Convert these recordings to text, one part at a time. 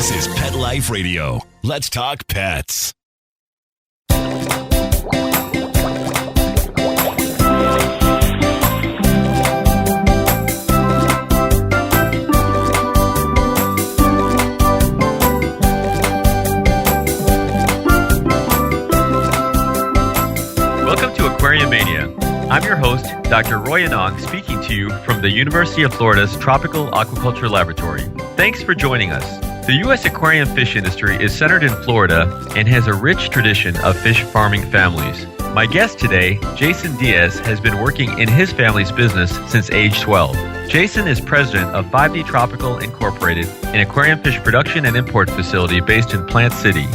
This is Pet Life Radio. Let's talk pets. Welcome to Aquariumania. I'm your host, Dr. Roy Anong, speaking to you from the University of Florida's Tropical Aquaculture Laboratory. Thanks for joining us. The U.S. aquarium fish industry is centered in Florida and has a rich tradition of fish farming families. My guest today, Jason Diaz, has been working in his family's business since age 12. Jason is president of 5D Tropical Incorporated, an aquarium fish production and import facility based in Plant City.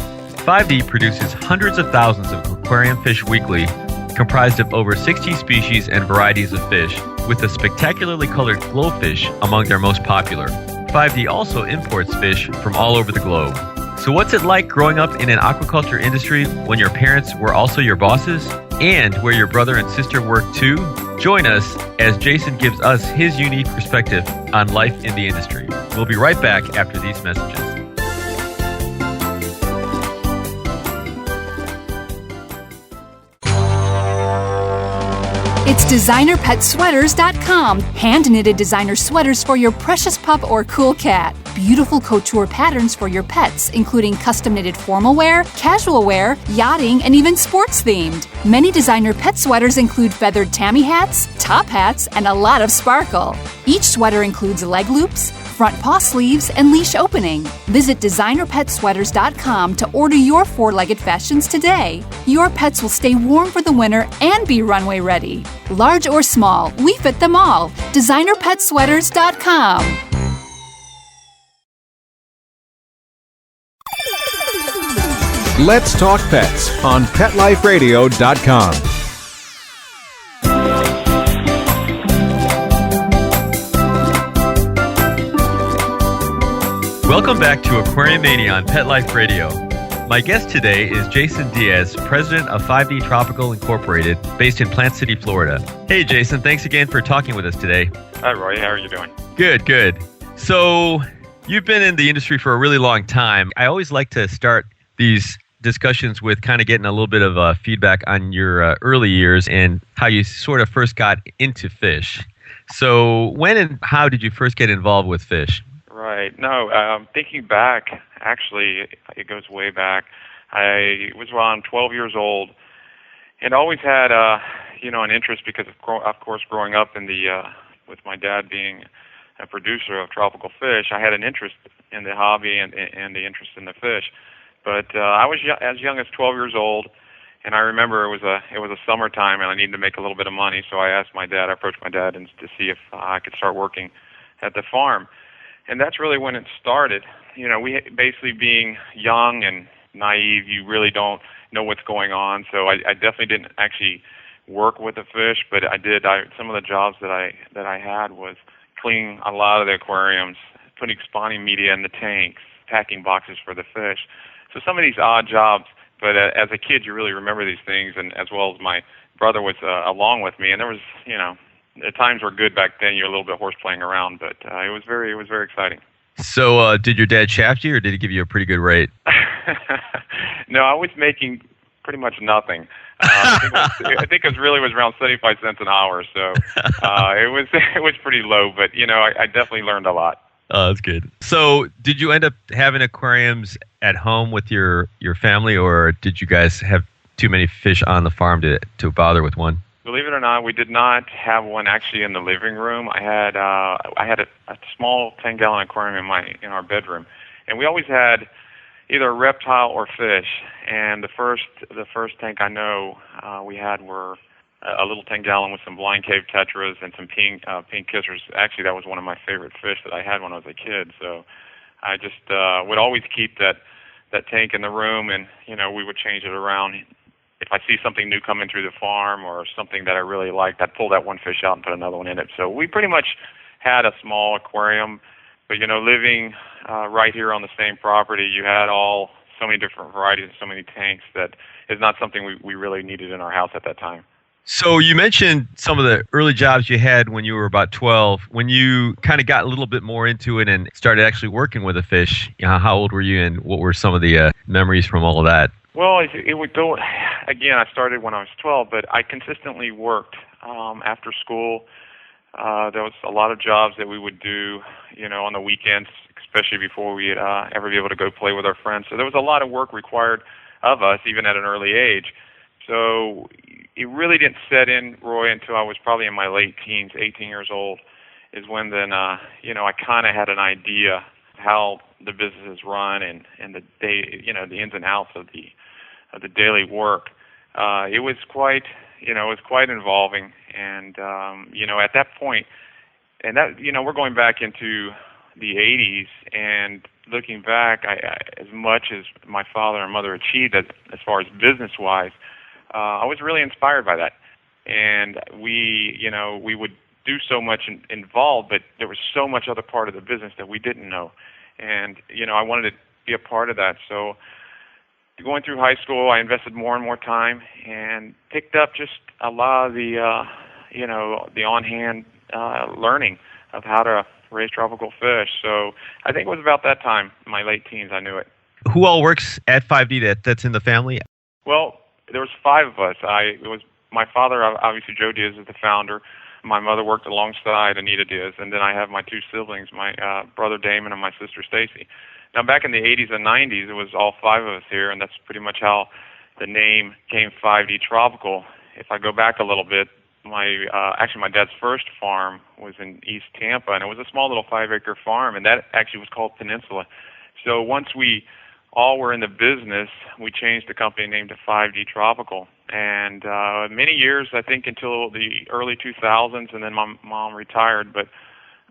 5D produces hundreds of thousands of aquarium fish weekly, comprised of over 60 species and varieties of fish, with the spectacularly colored GloFish among their most popular. 5D also imports fish from all over the globe. So what's it like growing up in an aquaculture industry when your parents were also your bosses, and where your brother and sister work too? Join us as Jason gives us his unique perspective on life in the industry. We'll be right back after these messages. It's DesignerPetSweaters.com. Hand-knitted designer sweaters for your precious pup or cool cat. Beautiful couture patterns for your pets, including custom-knitted formal wear, casual wear, yachting, and even sports-themed. Many designer pet sweaters include feathered tammy hats, top hats, and a lot of sparkle. Each sweater includes leg loops, front paw sleeves, and leash opening. Visit DesignerPetSweaters.com to order your four-legged fashions today. Your pets will stay warm for the winter and be runway ready. Large or small, we fit them all. DesignerPetSweaters.com. Let's Talk Pets on PetLifeRadio.com. Welcome back to Aquariumania on Pet Life Radio. My guest today is Jason Diaz, president of 5D Tropical Incorporated, based in Plant City, Florida. Hey, Jason, thanks again for talking with us today. Hi, Roy. How are you doing? Good. So, you've been in the industry for a really long time. I always like to start these discussions with kind of getting a little bit of feedback on your early years and how you sort of first got into fish. So, when and how did you first get involved with fish? Right. No, thinking back, actually, it goes way back. I was around 12 years old and always had, an interest because, of course, growing up in with my dad being a producer of tropical fish, I had an interest in the hobby and the interest in the fish. But I was as young as 12 years old, and I remember it was a summertime and I needed to make a little bit of money, so I approached my dad to see if I could start working at the farm. And that's really when it started. We basically being young and naive, you really don't know what's going on. So I definitely didn't actually work with the fish, but I did. Some of the jobs that I had was cleaning a lot of the aquariums, putting spawning media in the tanks, packing boxes for the fish. So some of these odd jobs, but as a kid, you really remember these things. And as well as my brother was along with me, and there was, the times were good back then. You're a little bit horseplaying around, but it was very exciting. So, did your dad shaft you, or did he give you a pretty good rate? No, I was making pretty much nothing. I think it was around 75 cents an hour. So it was pretty low, but I definitely learned a lot. Oh, that's good. So, did you end up having aquariums at home with your family, or did you guys have too many fish on the farm to bother with one? Believe it or not, we did not have one actually in the living room. I had a small 10-gallon aquarium in our bedroom, and we always had either a reptile or fish. And the first tank I know we had were a little 10-gallon with some blind cave tetras and some pink kissers. Actually, that was one of my favorite fish that I had when I was a kid. So I just would always keep that tank in the room, and we would change it around. If I see something new coming through the farm or something that I really liked, I'd pull that one fish out and put another one in it. So we pretty much had a small aquarium, but living right here on the same property, you had so many different varieties and so many tanks that is not something we really needed in our house at that time. So you mentioned some of the early jobs you had when you were about 12. When you kind of got a little bit more into it and started actually working with a fish, how old were you and what were some of the memories from all of that? Well, it would go, again, I started when I was 12, but I consistently worked after school. There was a lot of jobs that we would do, on the weekends, especially before we'd ever be able to go play with our friends. So there was a lot of work required of us, even at an early age. So it really didn't set in, Roy, until I was probably in my late teens, 18 years old, is when then, I kind of had an idea of how the business is run and the day, the ins and outs of the daily work. It was quite, involving. And, at that point, and that, we're going back into the 80s, and looking back, as much as my father and mother achieved as far as business-wise, I was really inspired by that. And we would do so much involved, but there was so much other part of the business that we didn't know. And, I wanted to be a part of that. So going through high school, I invested more and more time and picked up just a lot of the, the on-hand learning of how to raise tropical fish. So I think it was about that time, in my late teens, I knew it. Who all works at 5D that's in the family? Well, there was 5 of us. It was my father, obviously Joe Diaz, is the founder. My mother worked alongside Anita Diaz, and then I have my 2 siblings, my brother Damon and my sister Stacy. Now, back in the 80s and 90s, it was all 5 of us here, and that's pretty much how the name came 5D Tropical. If I go back a little bit, my dad's first farm was in East Tampa, and it was a small little 5-acre farm, and that actually was called Peninsula. So once we all were in the business, we changed the company name to 5D Tropical. And many years, I think, until the early 2000s, and then my mom retired. But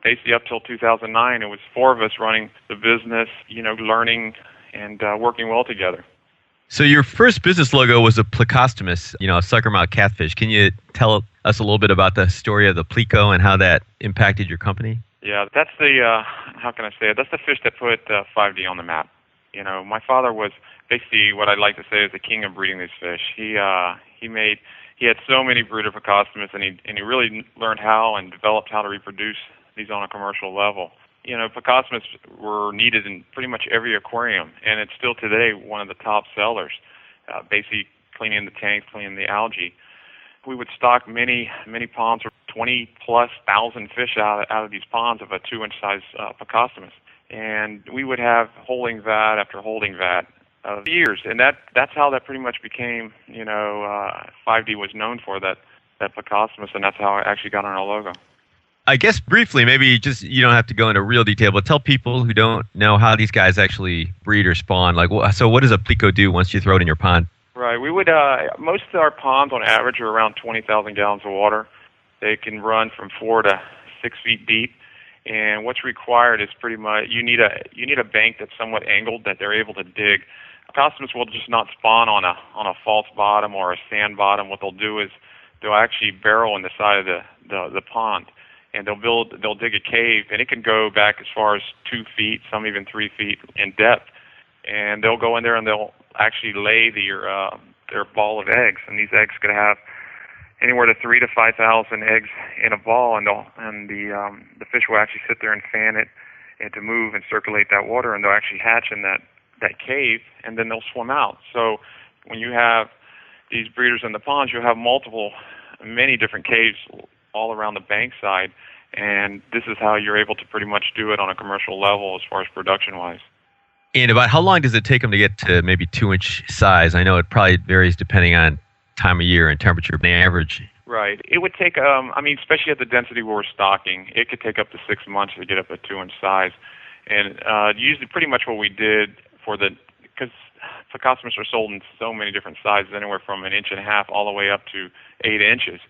basically up till 2009, it was 4 of us running the business, learning and working well together. So your first business logo was a plecostomus, a suckermouth catfish. Can you tell us a little bit about the story of the pleco and how that impacted your company? Yeah, that's the, how can I say it? That's the fish that put 5D on the map. My father was basically what I'd like to say is the king of breeding these fish. He had so many brooder plecostomus, and he really learned how and developed how to reproduce these on a commercial level. Plecostomus were needed in pretty much every aquarium, and it's still today one of the top sellers. Basically cleaning the tanks, cleaning the algae. We would stock many ponds, 20+ thousand fish out of these ponds of a 2-inch size plecostomus. And we would have holding vat after holding vat of years, and that's how that pretty much became. 5D was known for that plecostomus, and that's how it actually got on our logo. I guess briefly, maybe just you don't have to go into real detail, but tell people who don't know how these guys actually breed or spawn. So what does a pleco do once you throw it in your pond? Right, we would. Most of our ponds, on average, are around 20,000 gallons of water. They can run from 4 to 6 feet deep. And what's required is pretty much you need a bank that's somewhat angled that they're able to dig. Plecostomus will just not spawn on a false bottom or a sand bottom. What they'll do is they'll actually burrow in the side of the pond, and they'll dig a cave, and it can go back as far as 2 feet, some even 3 feet in depth. And they'll go in there and they'll actually lay their ball of eggs, and these eggs could have anywhere to 3,000 to 5,000 eggs in a ball, and the fish will actually sit there and fan it and to move and circulate that water, and they'll actually hatch in that cave, and then they'll swim out. So when you have these breeders in the ponds, you'll have many different caves all around the bank side, and this is how you're able to pretty much do it on a commercial level as far as production-wise. And about how long does it take them to get to maybe 2-inch size? I know it probably varies depending on time of year and temperature, but average. Right. It would take, especially at the density where we're stocking, it could take up to 6 months to get up a 2-inch size. And usually pretty much what we did because plecostomus are sold in so many different sizes, anywhere from 1.5 inches all the way up to 8 inches.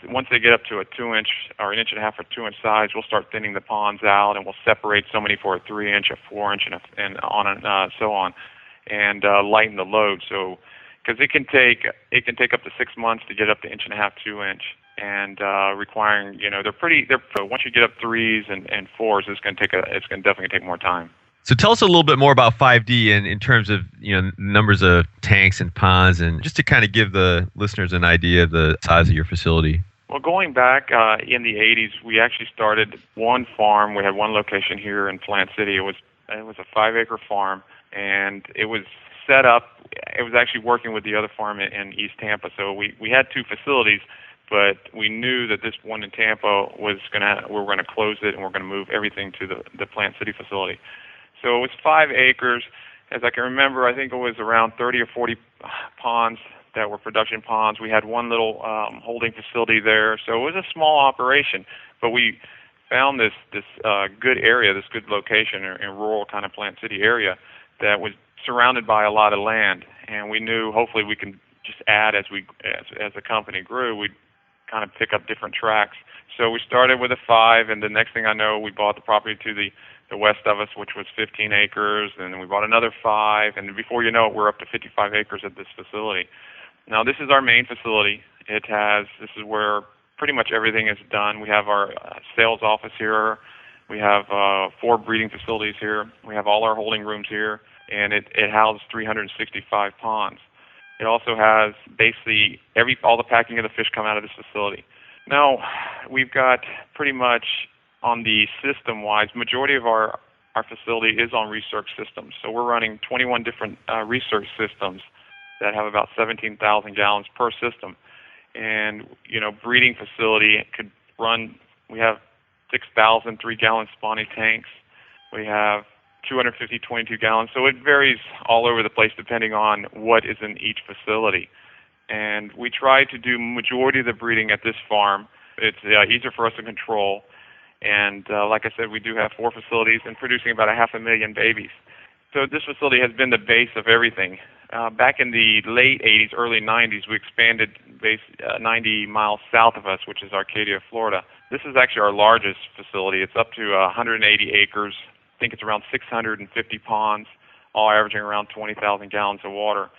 Once they get up to a 2-inch or 1.5 inches or 2-inch size, we'll start thinning the ponds out, and we'll separate so many for a 3-inch, a 4-inch, and on and so on, and lighten the load. So, because it can take up to 6 months to get up to 1.5 inches, 2-inch, and requiring, they're once you get up 3s and 4s, it's going to definitely take more time. So tell us a little bit more about 5D and in terms of numbers of tanks and ponds, and just to kind of give the listeners an idea of the size of your facility. Well, going back in the 80s, we actually started one farm. We had one location here in Plant City. It was a 5-acre farm, and it was set up. It was actually working with the other farm in East Tampa. So we had two facilities, but we knew that this one in Tampa we were going to close it, and we're going to move everything to the Plant City facility. So it was 5 acres. As I can remember, I think it was around 30 or 40 ponds that were production ponds. We had one little holding facility there. So it was a small operation, but we found this good area, this good location in rural kind of Plant City area that was surrounded by a lot of land. And we knew hopefully we can just add as the company grew, we'd kind of pick up different tracts. So we started with a 5, and the next thing I know, we bought the property to the west of us, which was 15 acres, and then we bought another 5, and before you know it, we're up to 55 acres at this facility. Now, this is our main facility. This is where pretty much everything is done. We have our sales office here. We have 4 breeding facilities here. We have all our holding rooms here, and it houses 365 ponds. It also has basically all the packing of the fish come out of this facility. Now, we've got pretty much on the system-wise, majority of our facility is on research systems. So we're running 21 different research systems that have about 17,000 gallons per system. And, breeding facility could run, we have 6,000 3-gallon spawning tanks. We have 250 22 gallons. So it varies all over the place depending on what is in each facility. And we try to do majority of the breeding at this farm. It's easier for us to control. And like I said, we do have 4 facilities and producing about 500,000 babies. So this facility has been the base of everything. Back in the late 80s, early 90s, we expanded 90 miles south of us, which is Arcadia, Florida. This is actually our largest facility. It's up to 180 acres. I think it's around 650 ponds, all averaging around 20,000 gallons of water.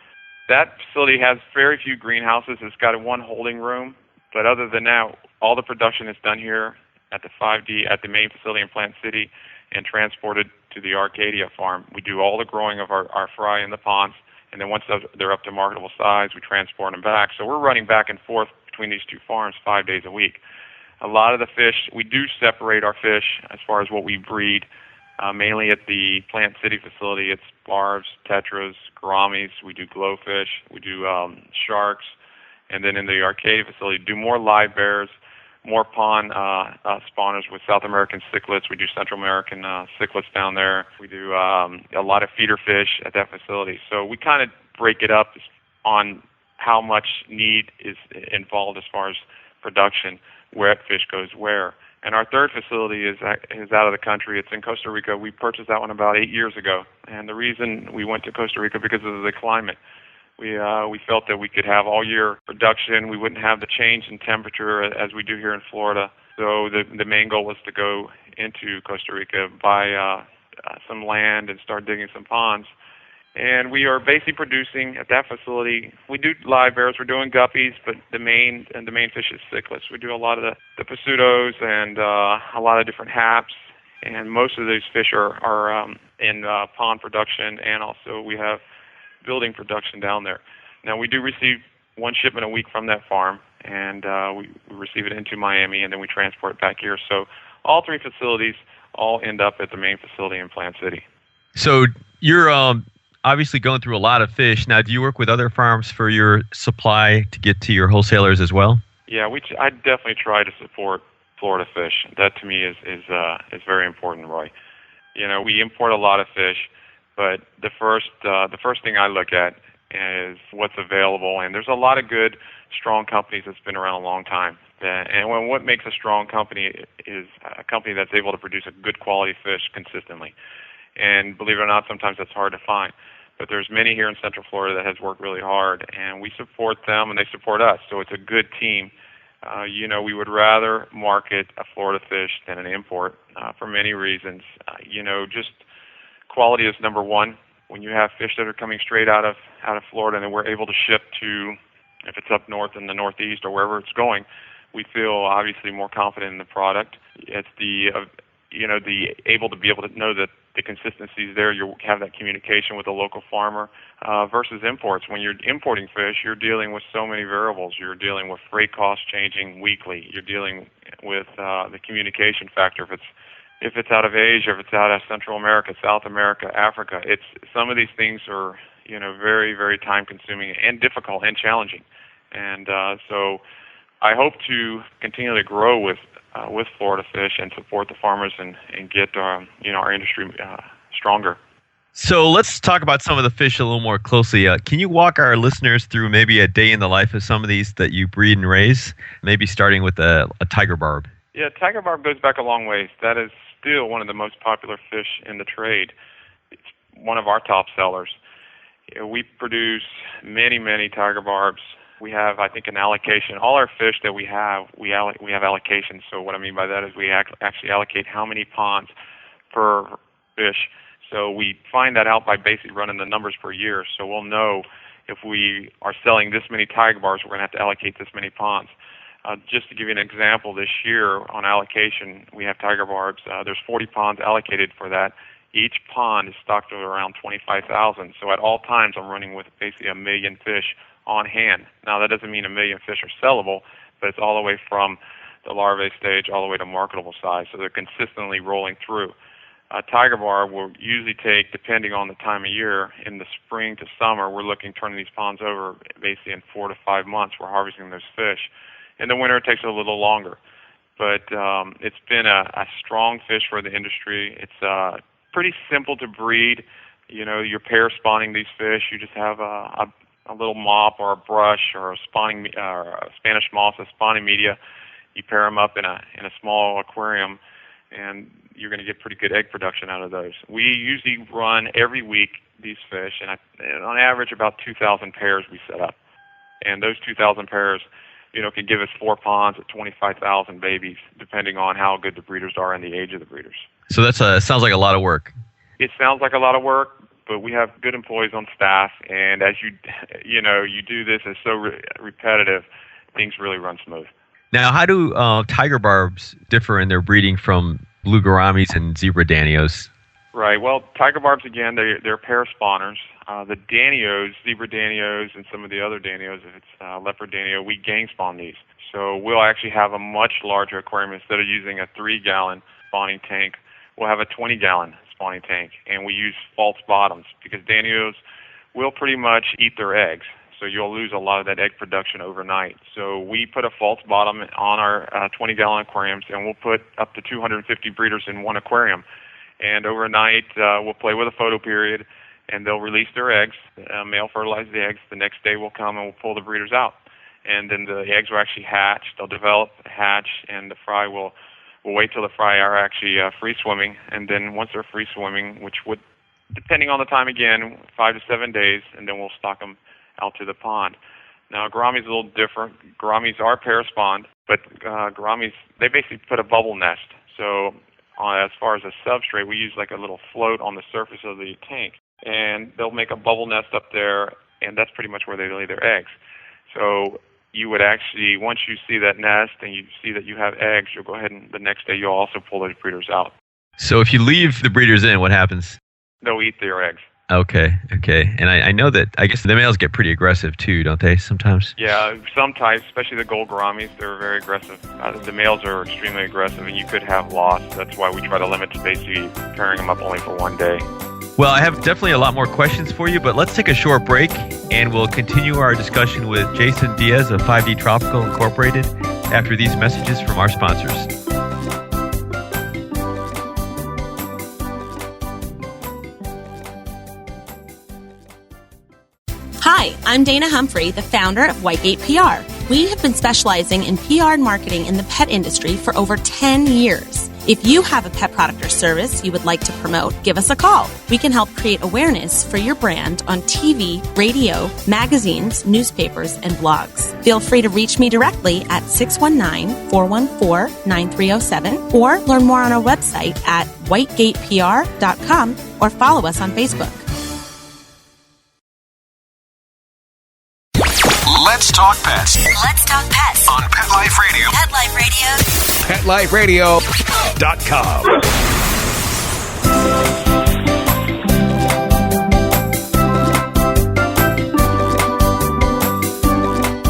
That facility has very few greenhouses. It's got one holding room. But other than that, all the production is done here at the 5D, at the main facility in Plant City, and transported to the Arcadia farm. We do all the growing of our fry in the ponds, and then once they're up to marketable size, we transport them back. So we're running back and forth between these 2 farms 5 days a week. A lot of the fish, we do separate our fish as far as what we breed, mainly at the Plant City facility. It's barbs, tetras, gouramis. We do GloFish. We do sharks. And then in the Arcadia facility, do more live bears, more pond spawners with South American cichlids. We do Central American cichlids down there. We do a lot of feeder fish at that facility. So we kind of break it up on how much need is involved as far as production, where fish goes where. And our 3rd facility is out of the country. It's in Costa Rica. We purchased that one about 8 years ago. And the reason we went to Costa Rica because of the climate. We felt that we could have all year production. We wouldn't have the change in temperature as we do here in Florida. So the main goal was to go into Costa Rica, buy some land, and start digging some ponds. And we are basically producing at that facility. We do live bears. We're doing guppies, but the main fish is cichlids. We do a lot of the pseudos and a lot of different haps. And most of these fish are in pond production, and also we have building production down there. Now, we do receive 1 shipment a week from that farm, and we receive it into Miami, and then we transport it back here. So all 3 facilities all end up at the main facility in Plant City. So you're obviously going through a lot of fish. Now, do you work with other farms for your supply to get to your wholesalers as well? Yeah, I definitely try to support Florida fish. That to me is very important, Roy. We import a lot of fish, but the first thing I look at is what's available, and there's a lot of good, strong companies that's been around a long time. And what makes a strong company is a company that's able to produce a good quality fish consistently. And believe it or not, sometimes that's hard to find. But there's many here in Central Florida that has worked really hard, and we support them, and they support us. So it's a good team. We would rather market a Florida fish than an import for many reasons. Just quality is number one. When you have fish that are coming straight out of Florida and we're able to ship to, if it's up north in the Northeast or wherever it's going, we feel obviously more confident in the product. It's the able to know that the consistency is there. You have that communication with the local farmer versus imports. When you're importing fish, you're dealing with so many variables. You're dealing with freight costs changing weekly. You're dealing with the communication factor. If it's out of Asia, if it's out of Central America, South America, Africa, some of these things are very, very time consuming and difficult and challenging. And so I hope to continue to grow with Florida Fish and support the farmers and get our industry stronger. So let's talk about some of the fish a little more closely. Can you walk our listeners through maybe a day in the life of some of these that you breed and raise, maybe starting with a tiger barb? Yeah, tiger barb goes back a long ways. That is still one of the most popular fish in the trade. It's one of our top sellers. We produce many, many tiger barbs. We have, I think, an allocation. All our fish that we have allocations. So what I mean by that is we actually allocate how many ponds per fish. So we find that out by basically running the numbers per year. So we'll know if we are selling this many tiger barbs, we're going to have to allocate this many ponds. Just to give you an example, this year on allocation, we have tiger barbs. There's 40 ponds allocated for that. Each pond is stocked at around 25,000. So at all times, I'm running with basically 1 million fish on hand. Now, that doesn't mean 1 million fish are sellable, but it's all the way from the larvae stage all the way to marketable size. So they're consistently rolling through. Tiger barb will usually take, depending on the time of year, in the spring to summer, we're turning these ponds over basically in 4 to 5 months. We're harvesting those fish. In the winter, it takes a little longer. But it's been a strong fish for the industry. It's pretty simple to breed. You're pair spawning these fish. You just have a little mop or a brush or a Spanish moss, a spawning media. You pair them up in a small aquarium, and you're going to get pretty good egg production out of those. We usually run every week these fish, and on average about 2,000 pairs we set up. And those 2,000 pairs, can give us 4 ponds at 25,000 babies, depending on how good the breeders are and the age of the breeders. So that sounds like a lot of work. It sounds like a lot of work, but we have good employees on staff, and as you do this, it's so repetitive, things really run smooth. Now, how do tiger barbs differ in their breeding from blue gouramis and zebra danios? Right. Well, tiger barbs, again, they're pair spawners. The danios, zebra danios, and some of the other danios, if it's leopard danio, we gang spawn these. So we'll actually have a much larger aquarium. Instead of using a 3-gallon spawning tank, we'll have a 20-gallon spawning tank, and we use false bottoms because danios will pretty much eat their eggs. So you'll lose a lot of that egg production overnight. So we put a false bottom on our 20-gallon aquariums, and we'll put up to 250 breeders in one aquarium. And overnight, we'll play with a photo period, and they'll release their eggs. Male fertilize the eggs. The next day we'll come and we'll pull the breeders out. And then the eggs will actually hatch. They'll develop, hatch, and the fry we'll wait till the fry are actually free swimming. And then once they're free swimming, which would, depending on the time again, 5 to 7 days, and then we'll stock them out to the pond. Now, gouramis a little different. Gouramis are pair spawned, but gouramis, they basically put a bubble nest. So as far as a substrate, we use like a little float on the surface of the tank, and they'll make a bubble nest up there, and that's pretty much where they lay their eggs. So you would actually, once you see that nest and you see that you have eggs, you'll go ahead and the next day you'll also pull those breeders out. So if you leave the breeders in, what happens? They'll eat their eggs. Okay. And I know that, I guess the males get pretty aggressive too, don't they, sometimes? Yeah, some types, especially the gold gouramis, they're very aggressive. The males are extremely aggressive, and you could have loss. That's why we try to limit to basically pairing them up only for one day. Well, I have definitely a lot more questions for you, but let's take a short break, and we'll continue our discussion with Jason Diaz of 5D Tropical Incorporated after these messages from our sponsors. Hi, I'm Dana Humphrey, the founder of Whitegate PR. We have been specializing in PR and marketing in the pet industry for over 10 years. If you have a pet product or service you would like to promote, give us a call. We can help create awareness for your brand on TV, radio, magazines, newspapers, and blogs. Feel free to reach me directly at 619-414-9307 or learn more on our website at whitegatepr.com or follow us on Facebook. Let's Talk Pets Let's Talk Pets on Pet Life Radio. Pet Life Radio. PetLifeRadio.com.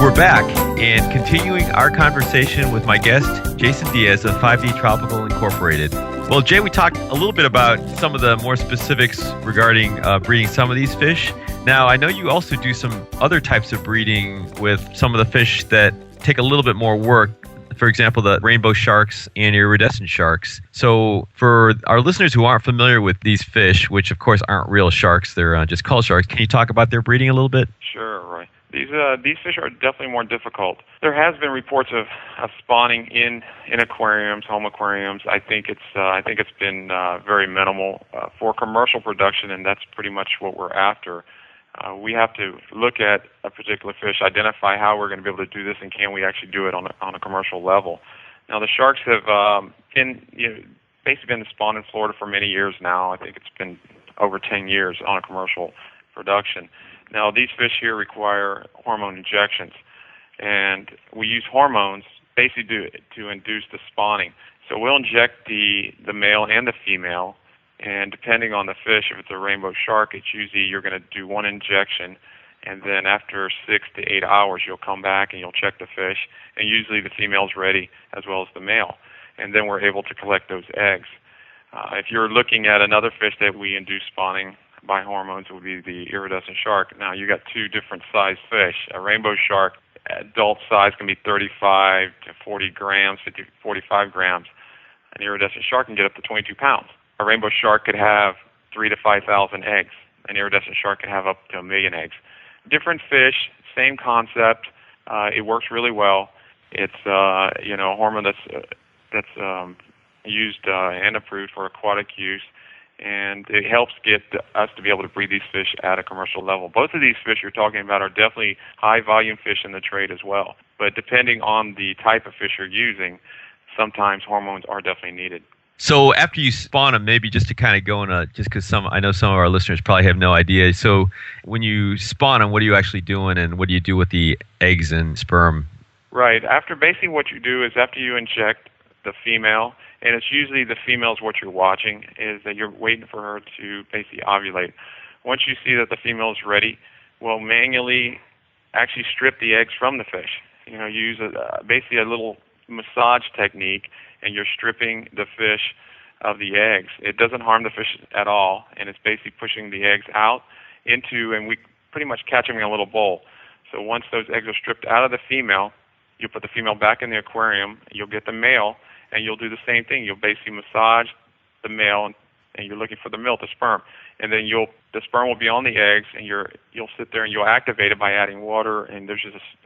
We're back and continuing our conversation with my guest, Jason Diaz of 5D Tropical Incorporated. Well, Jay, we talked a little bit about some of the more specifics regarding breeding some of these fish. Now, I know you also do some other types of breeding with some of the fish that take a little bit more work. For example, the rainbow sharks and iridescent sharks. So for our listeners who aren't familiar with these fish, which of course aren't real sharks, they're just called sharks, can you talk about their breeding a little bit? Sure, Roy. These fish are definitely more difficult. There has been reports of spawning in aquariums, home aquariums. I think it's been very minimal for commercial production, and that's pretty much what we're after. We have to look at a particular fish, identify how we're going to be able to do this, and can we actually do it on a commercial level. Now, the sharks have basically been spawned in Florida for many years now. I think it's been over 10 years on a commercial production. Now, these fish here require hormone injections, and we use hormones basically to induce the spawning. So we'll inject the male and the female, and depending on the fish, if it's a rainbow shark, it's usually you're going to do one injection, and then after 6 to 8 hours, you'll come back and you'll check the fish, and usually the female's ready as well as the male, and then we're able to collect those eggs. If you're looking at another fish that we induce spawning by hormones, would be the iridescent shark. Now, you got two different size fish. A rainbow shark, adult size can be 35 to 40 grams, 50 to 45 grams. An iridescent shark can get up to 22 pounds. A rainbow shark could have 3,000 to 5,000 eggs. An iridescent shark can have up to 1 million eggs. Different fish, same concept. It works really well. It's a hormone that's used and approved for aquatic use, and it helps get us to be able to breed these fish at a commercial level. Both of these fish you're talking about are definitely high-volume fish in the trade as well. But depending on the type of fish you're using, sometimes hormones are definitely needed. So after you spawn them, maybe just to kind of go in just because I know some of our listeners probably have no idea. So when you spawn them, what are you actually doing, and what do you do with the eggs and sperm? Right. Basically what you do is after you inject the female, and it's usually the female's what you're watching, is that you're waiting for her to basically ovulate. Once you see that the female's ready, we'll manually actually strip the eggs from the fish. You use basically a little massage technique, and you're stripping the fish of the eggs. It doesn't harm the fish at all, and it's basically pushing the eggs out and we pretty much catch them in a little bowl. So once those eggs are stripped out of the female, you put the female back in the aquarium, you'll get the male, and you'll do the same thing. You'll basically massage the male, and you're looking for the sperm. And then the sperm will be on the eggs, and you'll sit there and you'll activate it by adding water. And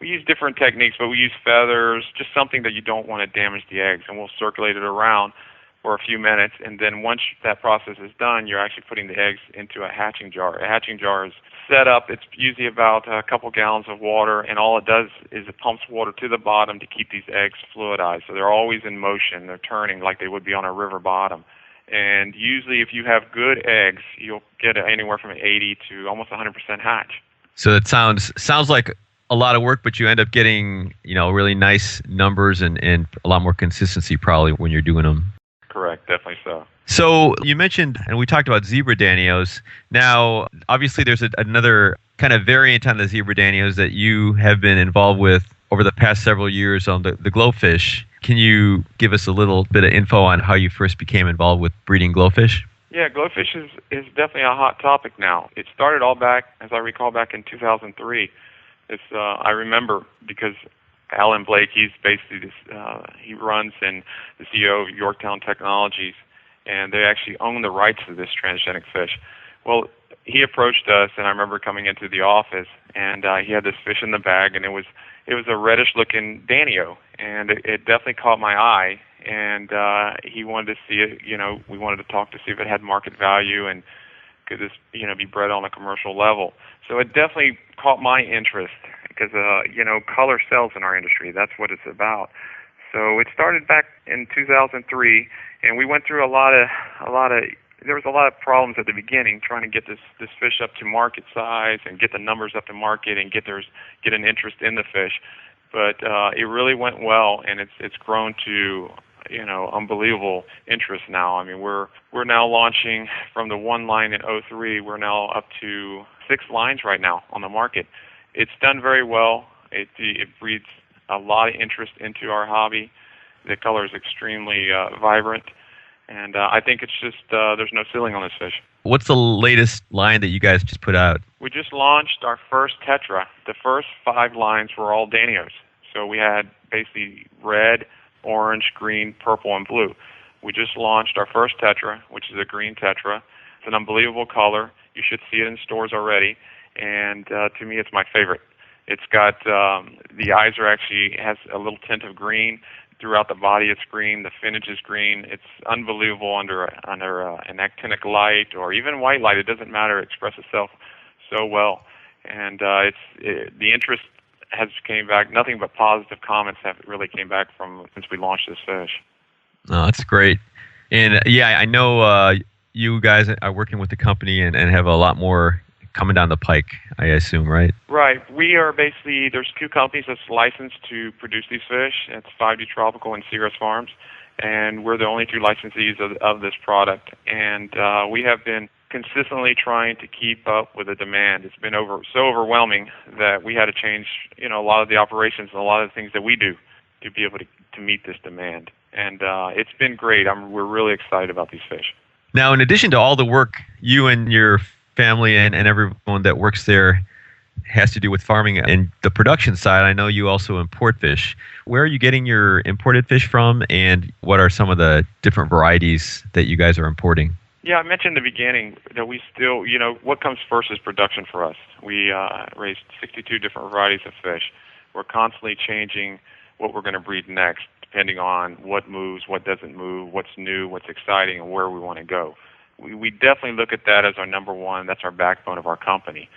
we use different techniques, but we use feathers, just something that you don't want to damage the eggs. And we'll circulate it around for a few minutes. And then once that process is done, you're actually putting the eggs into a hatching jar. A hatching jar is set up. It's usually about a couple gallons of water, and all it does is it pumps water to the bottom to keep these eggs fluidized. So they're always in motion. They're turning like they would be on a river bottom. And usually if you have good eggs, you'll get anywhere from 80 to almost 100% hatch. So it sounds like a lot of work, but you end up getting, really nice numbers and a lot more consistency probably when you're doing them. Correct, definitely so. So you mentioned, and we talked about zebra danios. Now, obviously there's another kind of variant on the zebra danios that you have been involved with over the past several years on the GloFish. Can you give us a little bit of info on how you first became involved with breeding GloFish? Yeah, GloFish is definitely a hot topic now. It started all back, as I recall, back in 2003. I remember because Alan Blake, he's basically he runs and the CEO of Yorktown Technologies, and they actually own the rights to this transgenic fish. Well, he approached us, and I remember coming into the office, and he had this fish in the bag, and it was a reddish-looking danio, and it definitely caught my eye. And he wanted to see it. We wanted to talk to see if it had market value and could this, be bred on a commercial level. So it definitely caught my interest because, color sells in our industry. That's what it's about. So it started back in 2003, and we went through a lot of there was a lot of problems at the beginning trying to get this fish up to market size and get the numbers up to market and get an interest in the fish. But it really went well, and it's grown to unbelievable interest now. I mean, we're now launching from the one line in '03. We're now up to 6 lines right now on the market. It's done very well. It breeds a lot of interest into our hobby. The color is extremely vibrant, and I think it's just there's no ceiling on this fish. What's the latest line that you guys just put out? We just launched our first tetra. The first 5 lines were all Danios. So we had basically red, orange, green, purple, and blue. We just launched our first tetra, which is a green tetra. It's an unbelievable color. You should see it in stores already. And to me, it's my favorite. It's got the eyes has a little tint of green. Throughout the body, it's green. The finnage is green. It's unbelievable under an actinic light or even white light. It doesn't matter. It expresses itself so well. And the interest has came back. Nothing but positive comments have really came back since we launched this fish. Oh, that's great. And I know you guys are working with the company and have a lot more coming down the pike, I assume, right? Right. We are basically, there's 2 companies that's licensed to produce these fish. It's 5D Tropical and Seagrass Farms, and we're the only 2 licensees of this product. And we have been consistently trying to keep up with the demand. It's been so overwhelming that we had to change, a lot of the operations and a lot of the things that we do to be able to meet this demand. And it's been great. We're really excited about these fish. Now, in addition to all the work you and your family and everyone that works there has to do with farming and the production side, I know you also import fish. Where are you getting your imported fish from, and what are some of the different varieties that you guys are importing? Yeah, I mentioned in the beginning that we still, what comes first is production for us. We raised 62 different varieties of fish. We're constantly changing what we're going to breed next, depending on what moves, what doesn't move, what's new, what's exciting, and where we want to go. We definitely look at that as our number one. That's our backbone of our company.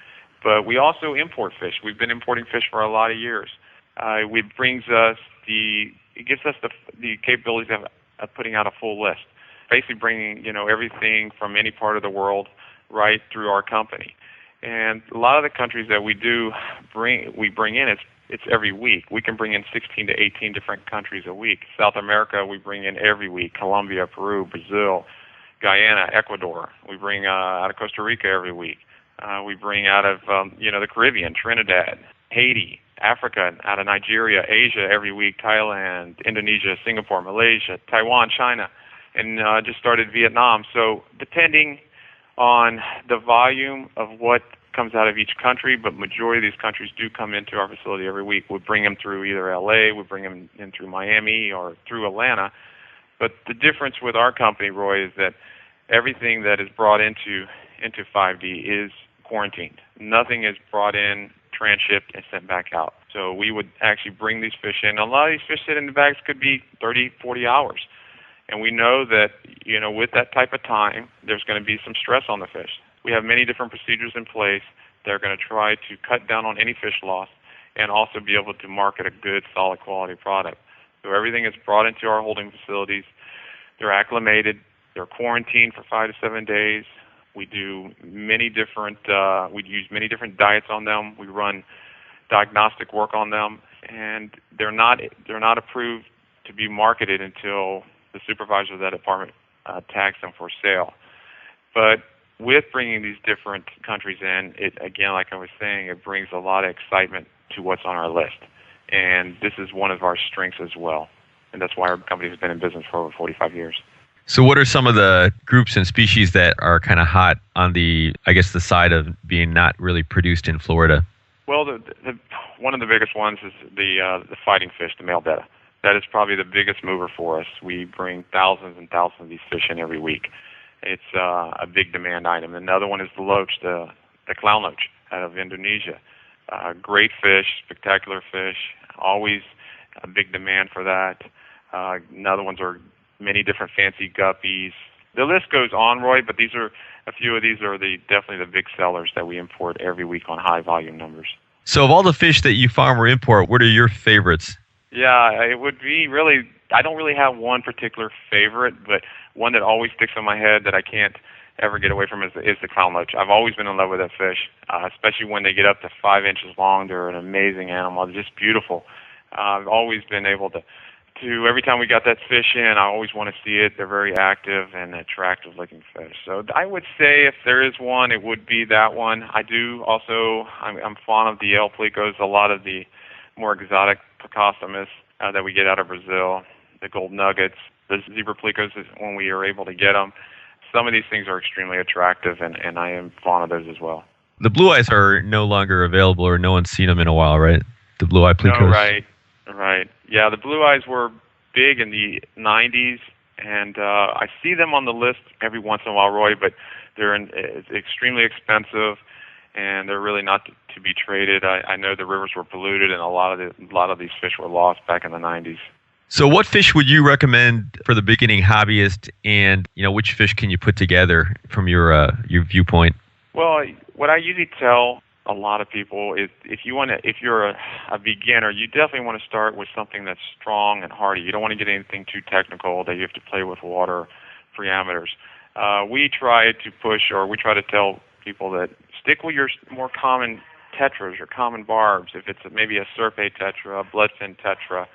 But we also import fish. We've been importing fish for a lot of years. It gives us the capabilities of putting out a full list, basically bringing everything from any part of the world right through our company. And a lot of the countries that we bring in, it's every week. We can bring in 16 to 18 different countries a week. South America, we bring in every week. Colombia, Peru, Brazil, Guyana, Ecuador. We bring out of Costa Rica every week. We bring out of the Caribbean, Trinidad, Haiti, Africa, out of Nigeria, Asia every week, Thailand, Indonesia, Singapore, Malaysia, Taiwan, China, and just started Vietnam. So depending on the volume of what comes out of each country, but majority of these countries do come into our facility every week. We bring them through either LA, we bring them in through Miami, or through Atlanta. But the difference with our company, Roy, is that everything that is brought into 5D is quarantined. Nothing is brought in, transshipped, and sent back out. So we would actually bring these fish in. A lot of these fish sit in the bags could be 30, 40 hours. And we know that, with that type of time, there's going to be some stress on the fish. We have many different procedures in place that are going to try to cut down on any fish loss and also be able to market a good, solid quality product. So everything is brought into our holding facilities. They're acclimated. They're quarantined for 5 to 7 days. We do many different. We use many different diets on them. We run diagnostic work on them, and they're not approved to be marketed until the supervisor of that department tags them for sale. But with bringing these different countries in, it again, like I was saying, it brings a lot of excitement to what's on our list. And this is one of our strengths as well. And that's why our company has been in business for over 45 years. So what are some of the groups and species that are kind of hot on the side of being not really produced in Florida? Well, one of the biggest ones is the fighting fish, the male betta. That is probably the biggest mover for us. We bring thousands and thousands of these fish in every week. It's a big demand item. Another one is the loach, the clown loach out of Indonesia. Great fish, spectacular fish, always a big demand for that. Another ones are many different fancy guppies. The list goes on, Roy, but a few of these are definitely the big sellers that we import every week on high volume numbers. So of all the fish that you farm or import, what are your favorites? Yeah, it would be really I don't really have one particular favorite, but one that always sticks in my head that I can't ever get away from is the clown loach. I've always been in love with that fish, especially when they get up to 5 inches long. They're an amazing animal. They're just beautiful. I've always been able to every time we got that fish in, I always want to see it. They're very active and attractive looking fish. So I would say if there is one, it would be that one. I do also, I'm fond of the El Plicos, a lot of the more exotic Picostomus that we get out of Brazil, the gold nuggets, the zebra plicos when we are able to get them. Some of these things are extremely attractive, and I am fond of those as well. The blue eyes are no longer available, or no one's seen them in a while, right? The blue eye plicos. No, right. Yeah, the blue eyes were big in the 90s, and I see them on the list every once in a while, Roy, but they're extremely expensive, and they're really not to be traded. I know the rivers were polluted, and a lot of these fish were lost back in the 90s. So what fish would you recommend for the beginning hobbyist, and which fish can you put together from your viewpoint? Well, what I usually tell a lot of people is if you're a beginner, you definitely want to start with something that's strong and hardy. You don't want to get anything too technical that you have to play with water parameters. We try to tell people that stick with your more common tetras, your common barbs. If it's maybe a serpate tetra, a bloodfin tetra,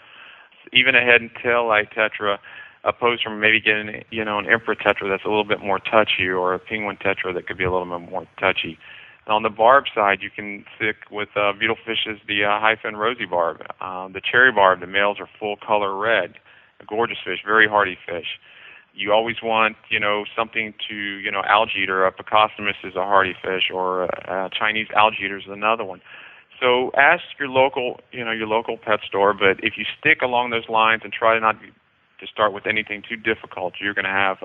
even a head and tail light tetra, opposed from maybe getting an emperor tetra that's a little bit more touchy, or a penguin tetra that could be a little bit more touchy. And on the barb side, you can stick with beautiful fishes, the high-fin rosy barb, the cherry barb. The males are full color red, a gorgeous fish, very hardy fish. You always want something to algae eater. A Picostomus is a hardy fish, or a Chinese algae eater is another one. So ask your local pet store, but if you stick along those lines and try not to start with anything too difficult, you're going to have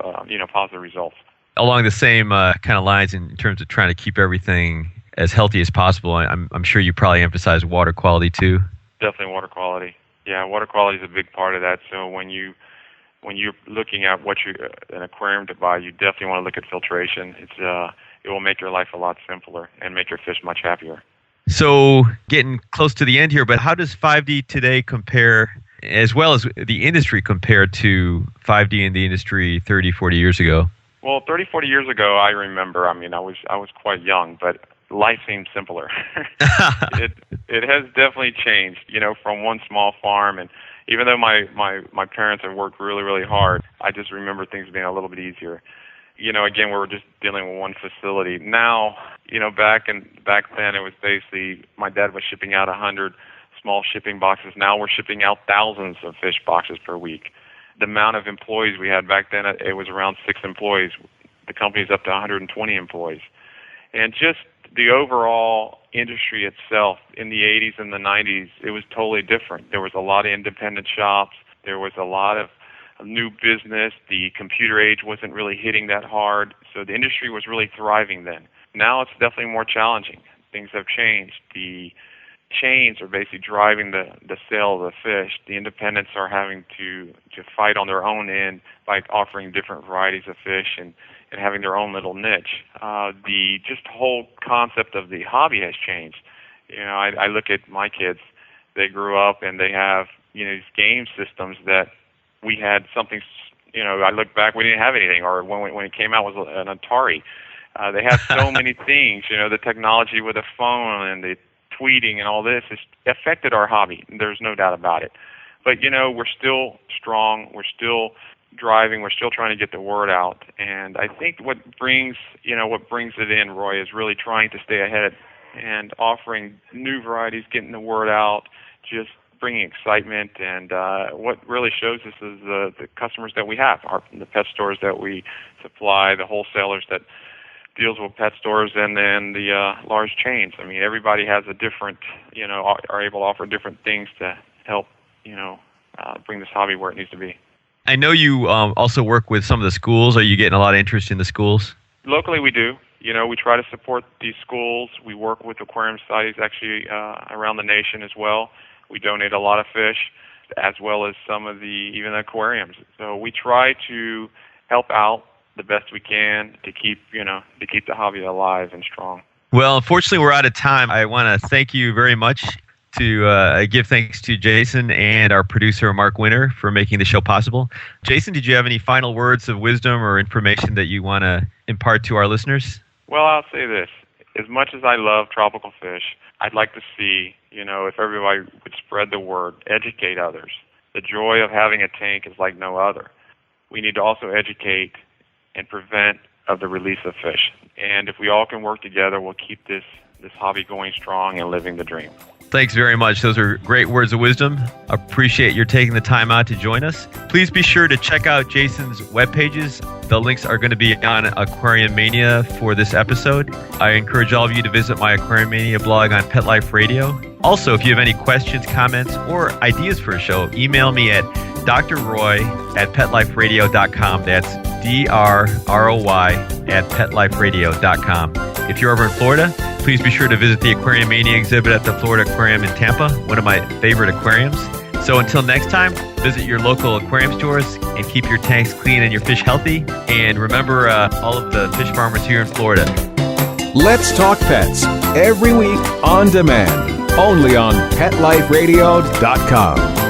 positive results. Along the same kind of lines in terms of trying to keep everything as healthy as possible, I'm sure you probably emphasize water quality too. Definitely water quality. Yeah, water quality is a big part of that. So when you're looking at an aquarium to buy, you definitely want to look at filtration. It will make your life a lot simpler and make your fish much happier. So getting close to the end here, but how does 5D today compare, as well as the industry compared to 5D in the industry 30, 40 years ago? Well, 30, 40 years ago, I remember, I was quite young, but life seemed simpler. It has definitely changed, from one small farm, and even though my parents have worked really, really hard, I just remember things being a little bit easier. Again, we were just dealing with one facility. Now, back then, it was basically my dad was shipping out 100 small shipping boxes. Now we're shipping out thousands of fish boxes per week. The amount of employees we had back then, it was around 6 employees. The company's up to 120 employees. And just the overall industry itself in the 80s and the 90s, it was totally different. There was a lot of independent shops. There was a lot of new business. The computer age wasn't really hitting that hard. So the industry was really thriving then. Now it's definitely more challenging. Things have changed. The chains are basically driving the sale of the fish. The independents are having to fight on their own end by offering different varieties of fish and having their own little niche. The just whole concept of the hobby has changed. I look at my kids. They grew up and they have these game systems that we had something. I look back, we didn't have anything, or when it came out was an Atari. They have so many things. The technology with the phone and the tweeting and all this has affected our hobby. There's no doubt about it. But, we're still strong. We're still driving. We're still trying to get the word out. And I think what brings it in, Roy, is really trying to stay ahead and offering new varieties, getting the word out, just bringing excitement. And what really shows us is the customers that we have, the pet stores that we supply, the wholesalers that deals with pet stores, and then the large chains. Everybody has a different, are able to offer different things to help, bring this hobby where it needs to be. I know you also work with some of the schools. Are you getting a lot of interest in the schools? Locally, we do. We try to support these schools. We work with aquarium societies actually around the nation as well. We donate a lot of fish, as well as some of even the aquariums. So we try to help out the best we can to keep the hobby alive and strong. Well, unfortunately, we're out of time. I want to thank you very much to give thanks to Jason and our producer, Mark Winter, for making the show possible. Jason, did you have any final words of wisdom or information that you want to impart to our listeners? Well, I'll say this. As much as I love tropical fish, I'd like to see, if everybody would spread the word, educate others. The joy of having a tank is like no other. We need to also educate and prevent of the release of fish. And if we all can work together, we'll keep this hobby going strong and living the dream. Thanks very much. Those are great words of wisdom. Appreciate your taking the time out to join us. Please be sure to check out Jason's web pages. The links are going to be on Aquariumania for this episode. I encourage all of you to visit my Aquariumania blog on Pet Life Radio. Also, if you have any questions, comments, or ideas for a show, email me at drroy@petliferadio.com. That's DRROY@petliferadio.com. If you're over in Florida, please be sure to visit the Aquariumania exhibit at the Florida Aquarium in Tampa, one of my favorite aquariums. So until next time, visit your local aquarium stores and keep your tanks clean and your fish healthy. And remember all of the fish farmers here in Florida. Let's Talk Pets, every week on demand, only on PetLifeRadio.com.